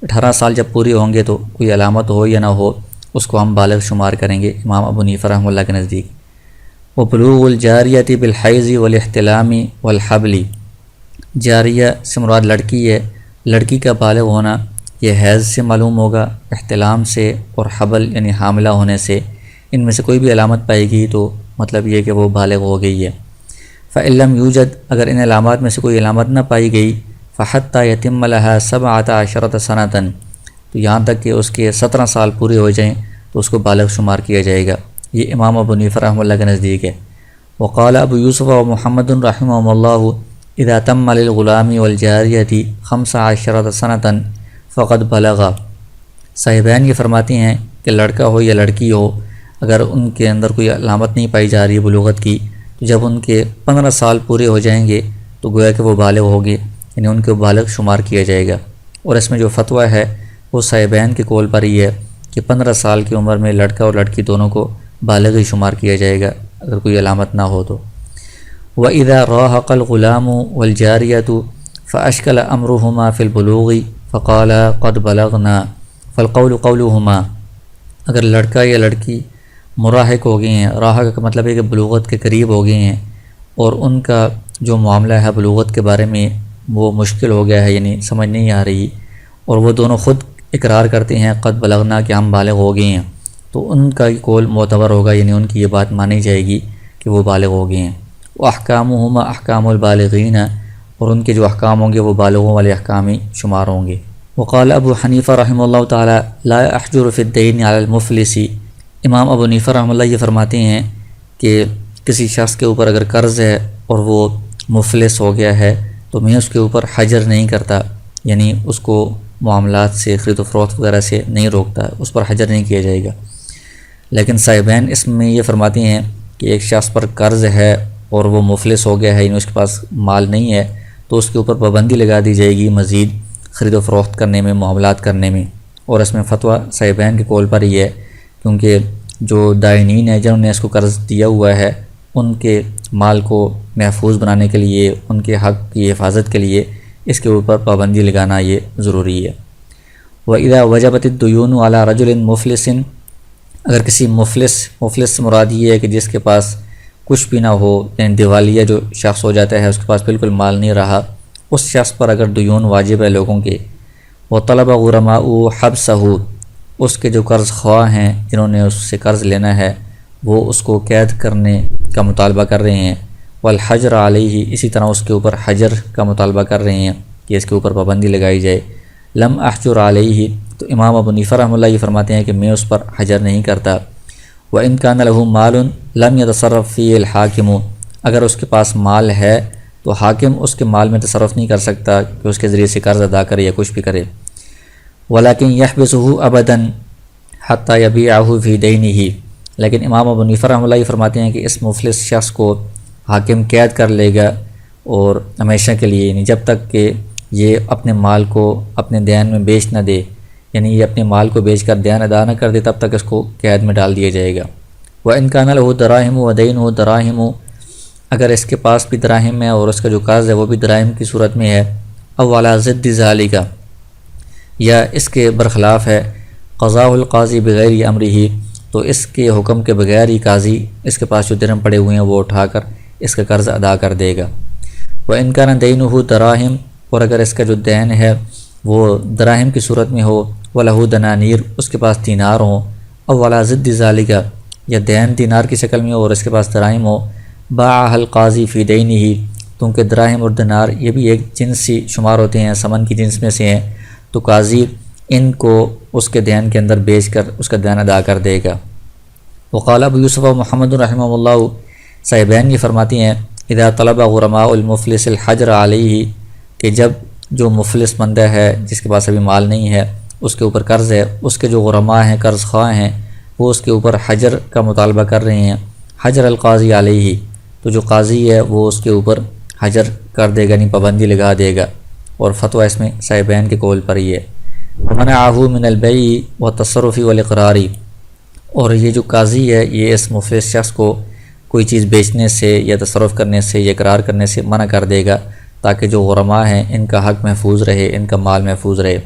18 سال جب پوری ہوں گے تو کوئی علامت ہو یا نہ ہو اس کو ہم بالغ شمار کریں گے امام ابو حنیفہ رحمہ اللہ کے نزدیک۔ وبلوغ الجاریۃ بالحیض والاحتلام والحبل، جاریہ سے مراد لڑکی ہے، لڑکی کا بالغ ہونا یہ حیض سے معلوم ہوگا، احتلام سے اور حبل یعنی حاملہ ہونے سے، ان میں سے کوئی بھی علامت پائے گی تو مطلب یہ کہ وہ بالغ ہو گئی ہے۔ فإن لم یوجد، اگر ان علامات میں سے کوئی علامت نہ پائی گئی، فحتیٰ یتم لها 17 سنۃ، تو یہاں تک کہ اس کے 17 سال پورے ہو جائیں تو اس کو بالغ شمار کیا جائے گا۔ یہ امام ابو حنیفہ رحمہ اللہ کے نزدیک ہے۔ وقال ابو یوسف و محمد رحمہم اللہ اذا تم للغلام والجاریۃ 15 سنۃ فقد بلغ، صاحبین یہ فرماتے ہیں کہ لڑکا ہو یا لڑکی ہو، اگر ان کے اندر کوئی علامت نہیں پائی جا رہی بلوغت کی، تو جب ان کے 15 سال پورے ہو جائیں گے تو گویا کہ وہ بالغ ہو گئے، یعنی ان کو بالغ شمار کیا جائے گا۔ اور اس میں جو فتویٰ ہے وہ صاحبین کے قول پر ہی ہے کہ 15 سال کی عمر میں لڑکا اور لڑکی دونوں کو بالغ ہی شمار کیا جائے گا اگر کوئی علامت نہ ہو تو۔ وَإِذَا رَاهَقَ الْغُلَامُ وَالْجَارِيَةُ فَأَشْكَلَ أَمْرُهُمَا فِي الْبُلُوغِ فَقَالَ قَدْ بَلَغْنَا فَالْقَوْلُ قَوْلُهُمَا، اگر لڑکا یا لڑکی مراہق ہو گئے ہیں، راہق کا مطلب ہے کہ بلوغت کے قریب ہو گئے ہیں، اور ان کا جو معاملہ ہے بلوغت کے بارے میں وہ مشکل ہو گیا ہے، یعنی سمجھ نہیں آ رہی، اور وہ دونوں خود اقرار کرتے ہیں قد بلغنا کہ ہم بالغ ہو گئے ہیں، تو ان کا قول معتبر ہوگا، یعنی ان کی یہ بات مانی جائے گی کہ وہ بالغ ہو گئے ہیں۔ وَأَحْكَامُهُمَا أَحْكَامُ الْبَالِغِينَ، اور ان کے جو احکام ہوں گے وہ بالغوں والے احکام ہی شمار ہوں گے۔ وقال ابو حنیفہ رحمہ اللہ تعالی لا احجر فی الدین علی المفلس، امام ابو حنیفہ رحمہ اللہ یہ فرماتے ہیں کہ کسی شخص کے اوپر اگر قرض ہے اور وہ مفلس ہو گیا ہے تو میں اس کے اوپر حجر نہیں کرتا، یعنی اس کو معاملات سے خرید و فروخت وغیرہ سے نہیں روکتا، اس پر حجر نہیں کیا جائے گا۔ لیکن صاحبین اس میں یہ فرماتے ہیں کہ ایک شخص پر قرض ہے اور وہ مفلس ہو گیا ہے، یعنی اس کے پاس مال نہیں ہے، تو اس کے اوپر پابندی لگا دی جائے گی مزید خرید و فروخت کرنے میں، معاملات کرنے میں۔ اور اس میں فتویٰ صاحبین کے قول پر ہی ہے، کیونکہ جو دائنین ہیں جنہوں نے اس کو قرض دیا ہوا ہے ان کے مال کو محفوظ بنانے کے لیے، ان کے حق کی حفاظت کے لیے اس کے اوپر پابندی لگانا یہ ضروری ہے۔ وَإِذَا وَجَبَتِ الدُّيُونُ عَلَى رَجُلٍ مُفْلِسٍ، اگر کسی مفلس مراد یہ ہے کہ جس کے پاس کچھ بھی نہ ہو، یعنی دیوالیہ جو شخص ہو جاتا ہے اس کے پاس بالکل مال نہیں رہا، اس شخص پر اگر دیون واجب ہے لوگوں کے، وَطَلَبَ غُرَمَاؤُ حَبْسَهُ، اس کے جو قرض خواہ ہیں جنہوں نے اس سے قرض لینا ہے وہ اس کو قید کرنے کا مطالبہ کر رہے ہیں، والحجر علیہ، اسی طرح اس کے اوپر حجر کا مطالبہ کر رہے ہیں کہ اس کے اوپر پابندی لگائی جائے، لم احجر علیہ، تو امام ابو حنیفہ رحمہ اللہ یہ فرماتے ہیں کہ میں اس پر حجر نہیں کرتا۔ وَإِنْ كَانَ لَهُ مَالٌ لَمْ يَتَصَرَّفْ فِيهِ الْحَاكِمُ، اگر اس کے پاس مال ہے تو حاکم اس کے مال میں تصرف نہیں کر سکتا کہ اس کے ذریعے سے قرض ادا کرے یا کچھ بھی کرے۔ وَلَكِنْ يَحْبِسُهُ أَبَدًا حَتَّى يَبِيعَهُ فِي دَيْنِهِ، لیکن امام ابو حنیفہ رحمہ اللہ یہ فرماتے ہیں کہ اس مفلس شخص کو حاکم قید کر لے گا اور ہمیشہ کے لیے، یعنی جب تک کہ یہ اپنے مال کو اپنے دین میں بیچ نہ دے، یعنی یہ اپنے مال کو بیچ کر دین ادا نہ کر دے، تب تک اس کو قید میں ڈال دیا جائے گا۔ وَإِنْ كَانَ لَهُ دَرَاهِمُ وَدَيْنُهُ دَرَاهِمُ، اگر اس کے پاس بھی دراہم ہے اور اس کا جو قرض ہے وہ بھی دراہم کی صورت میں ہے، او علی ضد ذالک، یا اس کے برخلاف ہے، قضاء القاضی بغیر امرہ، تو اس کے حکم کے بغیر ہی قاضی اس کے پاس جو درہم پڑے ہوئے ہیں وہ اٹھا کر اس کا قرض ادا کر دے گا۔ وَإِنْ كَانَ دَيْنُهُ دَرَاهِمُ، اور اگر اس کا جو دین ہے وہ دراہم کی صورت میں ہو، وَلَهُ دَنَانِيرُ، اس کے پاس دینار ہوں، او علی ضد ذالک، یا دین دینار کی شکل میں ہو اور اس کے پاس دراہم ہو، باعَهَا القاضی فی دَيْنِهِ، کیونکہ دراہم اور دینار یہ بھی ایک جنسی شمار ہوتے ہیں، سمن کی جنس میں سے ہیں، تو قاضی ان کو اس کے دین کے اندر بیچ کر اس کا دین ادا کر دے گا۔ وقال ابو یوسف و محمد رحمہ اللہ، صاحبین یہ فرماتی ہیں اذا طلب غرماء المفلس الحجر علیہ، کہ جب جو مفلس بندہ ہے جس کے پاس ابھی مال نہیں ہے، اس کے اوپر قرض ہے، اس کے جو غرماء ہیں، قرض خواہ ہیں، وہ اس کے اوپر حجر کا مطالبہ کر رہے ہیں، حجر القاضی علیہ، تو جو قاضی ہے وہ اس کے اوپر حجر کر دے گا، یعنی پابندی لگا دے گا، اور فتویٰ اس میں صاحبین کے قول پر ہی ہے۔ وَمَنَعَهُ مِنَ الْبَيْعِ وَالتَّصَرُّفِ وَالْإِقْرَارِ، اور یہ جو قاضی ہے یہ اس مفلس شخص کو کوئی چیز بیچنے سے یا تصرف کرنے سے یا اقرار کرنے سے منع کر دے گا، تاکہ جو غرماء ہیں ان کا حق محفوظ رہے، ان کا مال محفوظ رہے،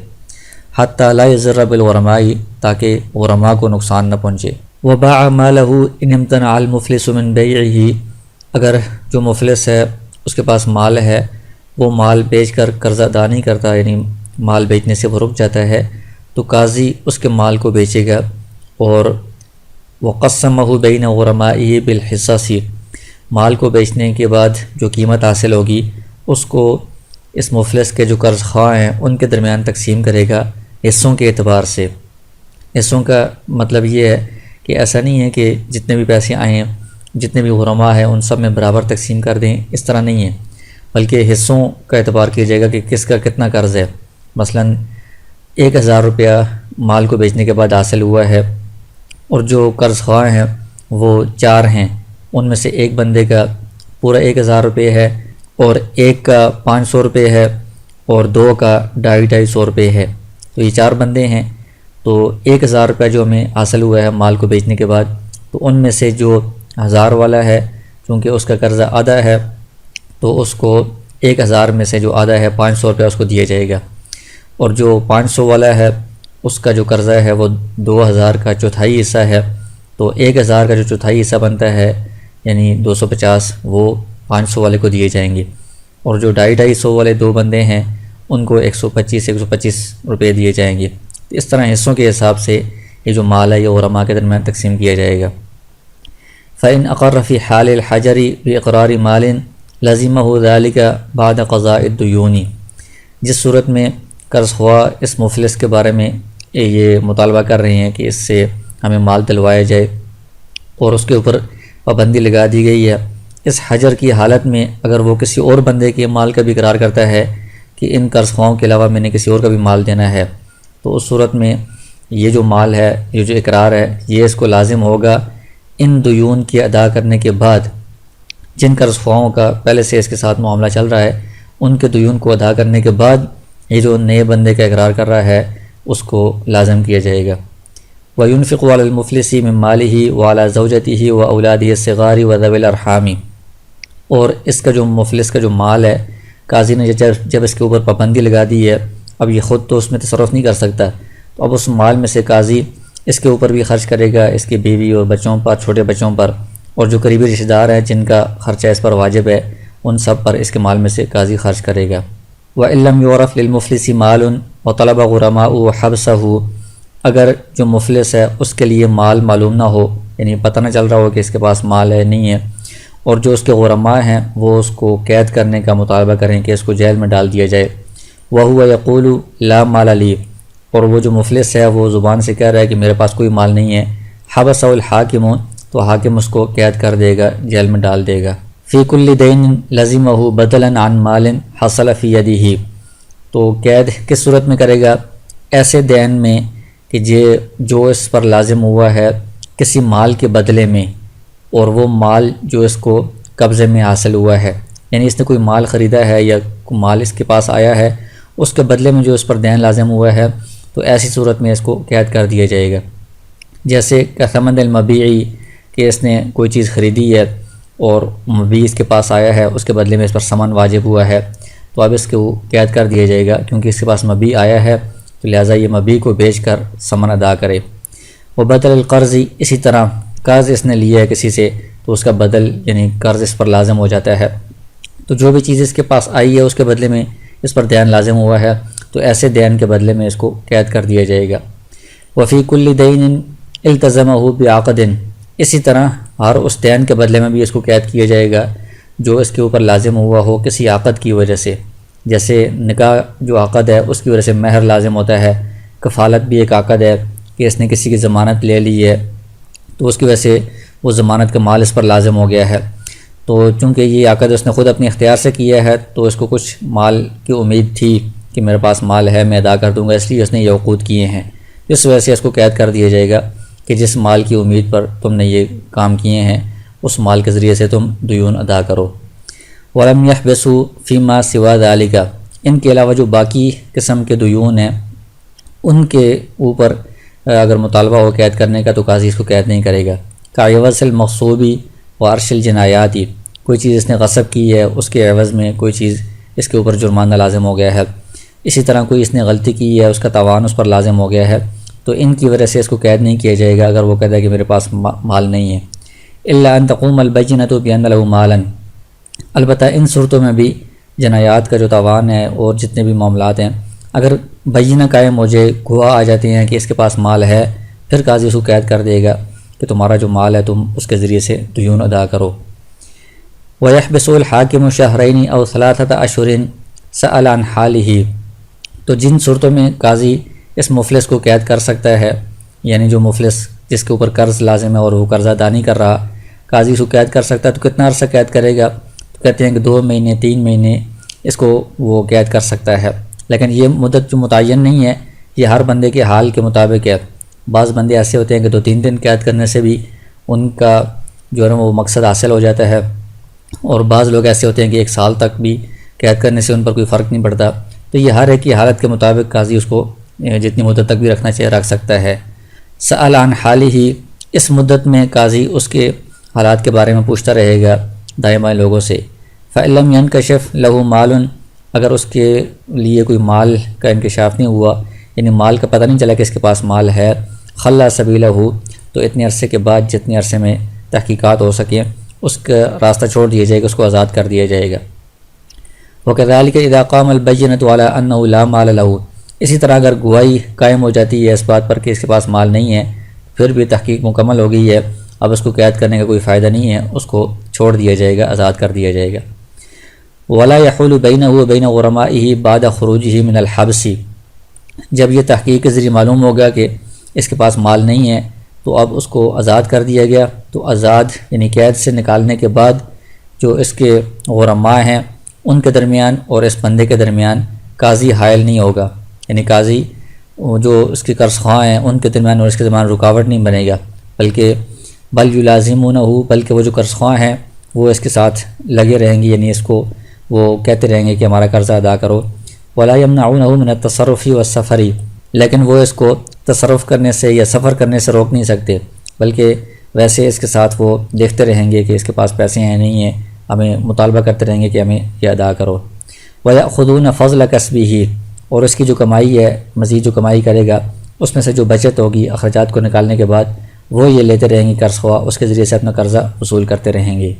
حتی لا یضر بالغرماء، تاکہ غرماء کو نقصان نہ پہنچے۔ وباع مالہ ان امتنع المفلس من بیعہ، اگر جو مفلس ہے اس کے پاس مال ہے، وہ مال بیچ کر قرض ادا نہیں کرتا، یعنی مال بیچنے سے وہ رک جاتا ہے، تو قاضی اس کے مال کو بیچے گا اور وقسمہ بین غرمائہ بالحصص، مال کو بیچنے کے بعد جو قیمت حاصل ہوگی اس کو اس مفلس کے جو قرض خواہ ہیں ان کے درمیان تقسیم کرے گا حصوں کے اعتبار سے۔ حصوں کا مطلب یہ ہے کہ ایسا نہیں ہے کہ جتنے بھی پیسے آئیں، جتنے بھی غرماء ہیں ان سب میں برابر تقسیم کر دیں، اس طرح نہیں ہے، بلکہ حصوں کا اعتبار کیا جائے گا کہ کس کا کتنا قرض ہے۔ مثلا 1000 روپیہ مال کو بیچنے کے بعد حاصل ہوا ہے، اور جو قرض خواہ ہیں وہ 4 ہیں، ان میں سے ایک بندے کا پورا 1000 روپے ہے، اور ایک کا 500 روپے ہے، اور 2 کا 250 روپے ہے، تو یہ 4 بندے ہیں۔ تو 1000 روپے جو ہمیں حاصل ہوا ہے مال کو بیچنے کے بعد، تو ان میں سے جو 1000 والا ہے چونکہ اس کا قرضہ آدھا ہے، تو اس کو 1000 میں سے جو آدھا ہے 500 روپے اس کو دیا جائے گا، اور جو 500 والا ہے اس کا جو قرضہ ہے وہ 2000 کا چوتھائی حصہ ہے، تو 1000 کا جو چوتھائی حصہ بنتا ہے یعنی 250 وہ 500 والے کو دیے جائیں گے، اور جو 250 والے 2 بندے ہیں ان کو 125 روپے دیے جائیں گے۔ اس طرح حصوں کے حساب سے یہ جو مال ہے یہ غرماء کے درمیان تقسیم کیا جائے گا۔ فإن أقر في حال الحجر بإقرار مال لزمه ذلك بعد قضاء الديون، جس صورت میں قرض خواہ اس مفلس کے بارے میں یہ مطالبہ کر رہے ہیں کہ اس سے ہمیں مال دلوایا جائے اور اس کے اوپر پابندی لگا دی گئی ہے، اس حجر کی حالت میں اگر وہ کسی اور بندے کے مال کا بھی اقرار کرتا ہے کہ ان قرض خواہوں کے علاوہ میں نے کسی اور کا بھی مال دینا ہے، تو اس صورت میں یہ جو مال ہے، یہ جو اقرار ہے، یہ اس کو لازم ہوگا ان دیون کی ادا کرنے کے بعد، جن قرض خواہوں کا پہلے سے اس کے ساتھ معاملہ چل رہا ہے ان کے دیون کو ادا کرنے کے بعد یہ جو نئے بندے کا اقرار کر رہا ہے اس کو لازم کیا جائے گا۔ وَيُنْفِقُ عَلَى الْمُفْلِسِ مِنْ مَالِهِ وَعَلَى زَوْجَتِهِ وَأَوْلَادِهِ الصِّغَارِ وَذَوِي الْأَرْحَامِ، اور اس کا جو مفلس کا جو مال ہے، قاضی نے جب اس کے اوپر پابندی لگا دی ہے، اب یہ خود تو اس میں تصرف نہیں کر سکتا، تو اب اس مال میں سے قاضی اس کے اوپر بھی خرچ کرے گا، اس کی بیوی اور بچوں پر، چھوٹے بچوں پر، اور جو قریبی رشتہ دار ہیں جن کا خرچہ اس پر واجب ہے ان سب پر اس کے مال میں سے قاضی خرچ کرے گا۔ وَإِن لَّمْ يُعْرَفْ لِلْمُفْلِسِ مَالٌ وَطَلَبَ غُرَمَاؤُهُ حَبْسَهُ، اگر جو مفلس ہے اس کے لیے مال معلوم نہ ہو، یعنی پتہ نہ چل رہا ہو کہ اس کے پاس مال ہے نہیں ہے، اور جو اس کے غرماء ہیں وہ اس کو قید کرنے کا مطالبہ کریں کہ اس کو جیل میں ڈال دیا جائے، وَهُوَ يَقُولُ لَا مَالَ لِي، اور وہ جو مفلس ہے وہ زبان سے کہہ رہا ہے کہ میرے پاس کوئی مال نہیں ہے، حَبَسَهُ الْحَاكِمُ، تو حاکم اس کو قید کر دے گا، جیل میں ڈال دے گا۔ فی کل دین لزمہ بدلا عن مال حصل فی یدہ، تو قید کس صورت میں کرے گا؟ ایسے دین میں کہ جو اس پر لازم ہوا ہے کسی مال کے بدلے میں، اور وہ مال جو اس کو قبضے میں حاصل ہوا ہے، یعنی اس نے کوئی مال خریدا ہے یا کوئی مال اس کے پاس آیا ہے، اس کے بدلے میں جو اس پر دین لازم ہوا ہے، تو ایسی صورت میں اس کو قید کر دیا جائے گا۔ جیسے ثمن المبیعی، کہ اس نے کوئی چیز خریدی ہے اور مبیع اس کے پاس آیا ہے، اس کے بدلے میں اس پر ثمن واجب ہوا ہے، تو اب اس کو قید کر دیا جائے گا، کیونکہ اس کے پاس مبیع آیا ہے تو لہٰذا یہ مبیع کو بیچ کر ثمن ادا کرے۔ وہ بدل القرض، اسی طرح قرض اس نے لیا ہے کسی سے تو اس کا بدل یعنی قرض اس پر لازم ہو جاتا ہے، تو جو بھی چیز اس کے پاس آئی ہے اس کے بدلے میں اس پر دین لازم ہوا ہے، تو ایسے دین کے بدلے میں اس کو قید کر دیا جائے گا۔ وفی کل دین التزمہ بعقد، اسی طرح ہر اس دین کے بدلے میں بھی اس کو قید کیا جائے گا جو اس کے اوپر لازم ہوا ہو کسی عقد کی وجہ سے، جیسے نکاح جو عقد ہے اس کی وجہ سے مہر لازم ہوتا ہے، کفالت بھی ایک عقد ہے کہ اس نے کسی کی ضمانت لے لی ہے تو اس کی وجہ سے وہ ضمانت کا مال اس پر لازم ہو گیا ہے، تو چونکہ یہ عقد اس نے خود اپنے اختیار سے کیا ہے تو اس کو کچھ مال کی امید تھی کہ میرے پاس مال ہے میں ادا کر دوں گا، اس لیے اس نے یہ عقود کیے ہیں، اس وجہ سے اس کو قید کر دیا جائے گا کہ جس مال کی امید پر تم نے یہ کام کیے ہیں اس مال کے ذریعے سے تم دیون ادا کرو۔ وَلَمْ يَحْبِسُوا فِي مَا سِوَى ذَلِكَ، ان کے علاوہ جو باقی قسم کے دیون ہیں ان کے اوپر اگر مطالبہ ہو قید کرنے کا تو قاضی اس کو قید نہیں کرے گا۔ كَعِوَضِ الْمَغْصُوبِ وَعَرْشِ الْجِنَایَاتِ، کوئی چیز اس نے غصب کی ہے اس کے عوض میں کوئی چیز اس کے اوپر جرمانہ لازم ہو گیا ہے، اسی طرح کوئی اس نے غلطی کی ہے اس کا تاوان اس پر لازم ہو گیا ہے، تو ان کی وجہ سے اس کو قید نہیں کیا جائے گا اگر وہ کہتا ہے کہ میرے پاس مال نہیں ہے۔ الا ان تقوم البینۃ بان له مالا، البتہ ان صورتوں میں بھی جنایات کا جو تاوان ہے اور جتنے بھی معاملات ہیں، اگر بینہ قائم ہو جائے، گواہ آ جاتے ہیں کہ اس کے پاس مال ہے، پھر قاضی اس کو قید کر دے گا کہ تمہارا جو مال ہے تم اس کے ذریعے سے دیون ادا کرو۔ وَيَحْبِسُ الْحَاكِمُ شَهْرَيْنِ أَوْ 3 أَشْهُرٍ سَأَلَ عَنْ حَالِهِ، تو جن صورتوں میں قاضی اس مفلس کو قید کر سکتا ہے، یعنی جو مفلس جس کے اوپر قرض لازم ہے اور وہ قرض ادا نہیں کر رہا، قاضی اس کو قید کر سکتا ہے، تو کتنا عرصہ قید کرے گا؟ تو کہتے ہیں کہ 2 مہینے 3 مہینے اس کو وہ قید کر سکتا ہے، لیکن یہ مدت جو متعین نہیں ہے، یہ ہر بندے کے حال کے مطابق ہے۔ بعض بندے ایسے ہوتے ہیں کہ 2-3 دن قید کرنے سے بھی ان کا جو ہے وہ مقصد حاصل ہو جاتا ہے، اور بعض لوگ ایسے ہوتے ہیں کہ 1 سال تک بھی قید کرنے سے ان پر کوئی فرق نہیں پڑتا۔ تو یہ ہر ایک کی حالت کے مطابق قاضی اس کو جتنی مدت تک بھی رکھنا چاہیے رکھ سکتا ہے۔ سأل عن حالہ، اس مدت میں قاضی اس کے حالات کے بارے میں پوچھتا رہے گا دائیں بائیں لوگوں سے۔ فإن لم ينكشف له مال، اگر اس کے لیے کوئی مال کا انکشاف نہیں ہوا، یعنی مال کا پتہ نہیں چلا کہ اس کے پاس مال ہے، خلا سبیلہ، تو اتنے عرصے کے بعد جتنے عرصے میں تحقیقات ہو سکیں اس کا راستہ چھوڑ دیا جائے گا، اس کو آزاد کر دیا جائے گا۔ وَكَذَلِكَ إِذَا قَامَ الْبَيِّنَةُ عَلَىٰ أَنَّهُ لَا مَالَ لَهُ، اسی طرح اگر گواہی قائم ہو جاتی ہے اس بات پر کہ اس کے پاس مال نہیں ہے، پھر بھی تحقیق مکمل ہو گئی ہے، اب اس کو قید کرنے کا کوئی فائدہ نہیں ہے، اس کو چھوڑ دیا جائے گا، آزاد کر دیا جائے گا۔ وَلَا يَحُولُ بَيْنَهُ وَبَيْنَ غُرَمَائِهِ بَعْدَ خُرُوجِهِ مِنَ الْحَبْسِ، جب یہ تحقیق کے ذریعے معلوم ہوگا کہ اس کے پاس مال نہیں ہے تو اب اس کو آزاد کر دیا گیا، تو آزاد یعنی قید سے نکالنے کے بعد جو اس کے غرماء ہیں ان کے درمیان اور اس بندے کے درمیان قاضی حائل نہیں ہوگا، یعنی قاضی جو اس کے قرض خواہ ہیں ان کے درمیان اور اس کے درمیان رکاوٹ نہیں بنے گا، بلکہ بل یلازمونہ، بلکہ وہ جو قرض خواہ ہیں وہ اس کے ساتھ لگے رہیں گے، یعنی اس کو وہ کہتے رہیں گے کہ ہمارا قرضہ ادا کرو۔ ولا یمنعونہ من التصرف والسفر، لیکن وہ اس کو تصرف کرنے سے یا سفر کرنے سے روک نہیں سکتے، بلکہ ویسے اس کے ساتھ وہ دیکھتے رہیں گے کہ اس کے پاس پیسے ہیں نہیں ہیں، ہمیں مطالبہ کرتے رہیں گے کہ ہمیں یہ ادا کرو۔ وَيَأْخُذُونَ فَضْلَ كَسْبِهِ، اور اس کی جو کمائی ہے، مزید جو کمائی کرے گا اس میں سے جو بچت ہوگی اخراجات کو نکالنے کے بعد، وہ یہ لیتے رہیں گے قرض خواہ، اس کے ذریعے سے اپنا قرضہ وصول کرتے رہیں گے۔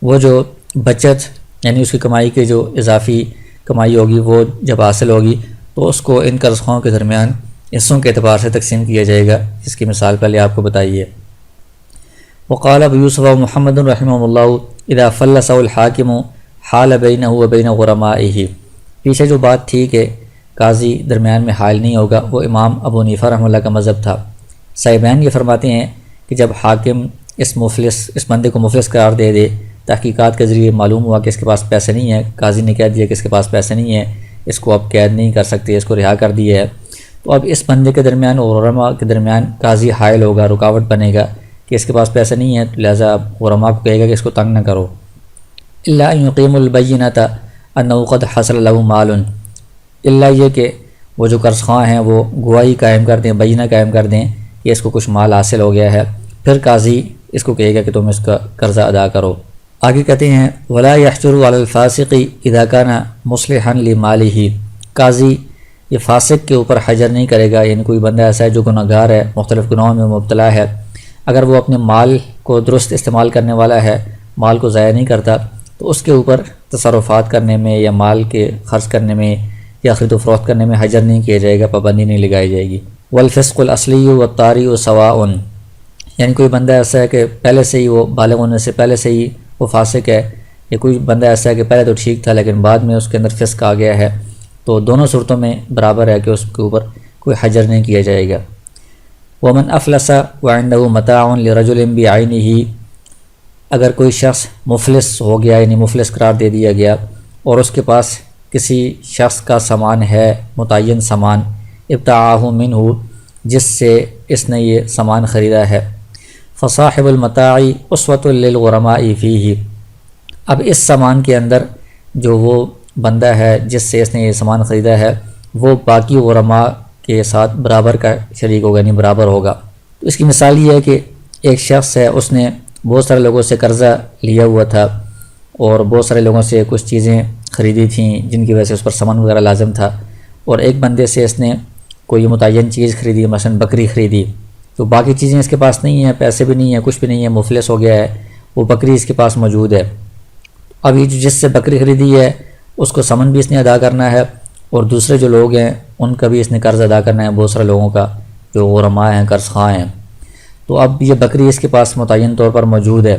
وہ جو بچت یعنی اس کی کمائی کی جو اضافی کمائی ہوگی وہ جب حاصل ہوگی تو اس کو ان قرض خواہوں کے درمیان حصوں کے اعتبار سے تقسیم کیا جائے گا، جس کی مثال پہلے آپ کو بتائی ہے۔ وقال ابو یوسف و محمد رحمہ اللہ اذا فلس الحاکم حال بینہ و بین غرمائہ، پیچھے جو بات تھی کہ قاضی درمیان میں حائل نہیں ہوگا، وہ امام ابو حنیفہ رحمہ اللہ کا مذہب تھا۔ صاحبین یہ فرماتے ہیں کہ جب حاکم اس بندے کو مفلس قرار دے دے، تحقیقات کے ذریعے معلوم ہوا کہ اس کے پاس پیسے نہیں ہیں، قاضی نے کہہ دیا کہ اس کے پاس پیسے نہیں ہیں، اس کو اب قید نہیں کر سکتے، اس کو رہا کر دیا ہے، تو اب اس بندے کے درمیان اور غرماء کے درمیان قاضی حائل ہوگا، رکاوٹ بنے گا کہ اس کے پاس پیسے نہیں ہیں، تو لہٰذا اب غرماء کو کہے گا کہ اس کو تنگ نہ کرو۔ الا ان یقیم البینۃ انہ قد حصل له مال، الا یہ کہ وہ جو قرض خواہ ہیں وہ گواہی قائم کر دیں، بینہ قائم کر دیں کہ اس کو کچھ مال حاصل ہو گیا ہے، پھر قاضی اس کو کہے گا کہ تم اس کا قرضہ ادا کرو۔ آگے کہتے ہیں ولا یحجر علی الفاسق اذا کان مصلحا لمالہ، قاضی یہ فاسق کے اوپر حجر نہیں کرے گا، یعنی کوئی بندہ ایسا ہے جو گناہ گار ہے، مختلف گناہوں میں مبتلا ہے، اگر وہ اپنے مال کو درست استعمال کرنے والا ہے، مال کو ضائع نہیں کرتا، تو اس کے اوپر تصرفات کرنے میں یا مال کے خرچ کرنے میں یا خرید و فروخت کرنے میں حجر نہیں کیا جائے گا، پابندی نہیں لگائی جائے گی۔ والفسق الاصلی والطاری سواء، یعنی کوئی بندہ ایسا ہے کہ پہلے سے ہی وہ بالغ ہونے سے پہلے سے ہی وہ فاسق ہے، یا کوئی بندہ ایسا ہے کہ پہلے تو ٹھیک تھا لیکن بعد میں اس کے اندر فسق آ گیا ہے، تو دونوں صورتوں میں برابر ہے کہ اس کے اوپر کوئی حجر نہیں کیا جائے گا۔ ومن افلس وعنده متاع لرجل بعینہ، اگر کوئی شخص مفلس ہو گیا یعنی مفلس قرار دے دیا گیا اور اس کے پاس کسی شخص کا سامان ہے، متعین سامان، ابتاعہ منہ، جس سے اس نے یہ سامان خریدا ہے، فصاحب المتاع اسوۃ للغرماء فیہ، اب اس سامان کے اندر جو وہ بندہ ہے جس سے اس نے یہ سامان خریدا ہے وہ باقی غرماء کے ساتھ برابر کا شریک ہوگا، یعنی برابر ہوگا۔ تو اس کی مثال یہ ہے کہ ایک شخص ہے، اس نے بہت سارے لوگوں سے قرضہ لیا ہوا تھا اور بہت سارے لوگوں سے کچھ چیزیں خریدی تھیں جن کی وجہ سے اس پر سامان وغیرہ لازم تھا، اور ایک بندے سے اس نے کوئی متعین چیز خریدی، مثلا بکری خریدی، تو باقی چیزیں اس کے پاس نہیں ہیں، پیسے بھی نہیں ہیں، کچھ بھی نہیں ہے، مفلس ہو گیا ہے، وہ بکری اس کے پاس موجود ہے۔ اب یہ جس سے بکری خریدی ہے اس کو ثمن بھی اس نے ادا کرنا ہے، اور دوسرے جو لوگ ہیں ان کا بھی اس نے قرض ادا کرنا ہے، بہت سارے لوگوں کا جو غرماء ہیں، قرض خواہ ہیں۔ تو اب یہ بکری اس کے پاس متعین طور پر موجود ہے۔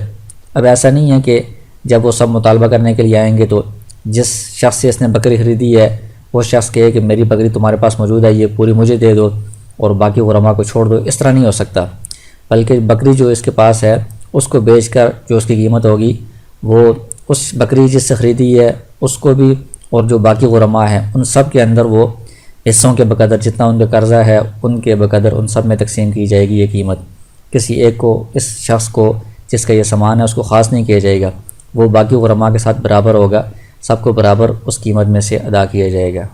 اب ایسا نہیں ہے کہ جب وہ سب مطالبہ کرنے کے لیے آئیں گے تو جس شخص سے اس نے بکری خریدی ہے وہ شخص کہے کہ میری بکری تمہارے پاس موجود ہے، یہ پوری مجھے دے دو اور باقی غرماء کو چھوڑ دو، اس طرح نہیں ہو سکتا۔ بلکہ بکری جو اس کے پاس ہے اس کو بیچ کر جو اس کی قیمت ہوگی وہ اس بکری جس سے خریدی ہے اس کو بھی اور جو باقی غرماء ہیں ان سب کے اندر وہ حصوں کے بقدر جتنا ان کا قرضہ ہے ان کے بقدر ان سب میں تقسیم کی جائے گی یہ قیمت۔ کسی ایک کو، اس شخص کو جس کا یہ سامان ہے اس کو خاص نہیں کیا جائے گا، وہ باقی غرماء کے ساتھ برابر ہوگا، سب کو برابر اس قیمت میں سے ادا کیا جائے گا۔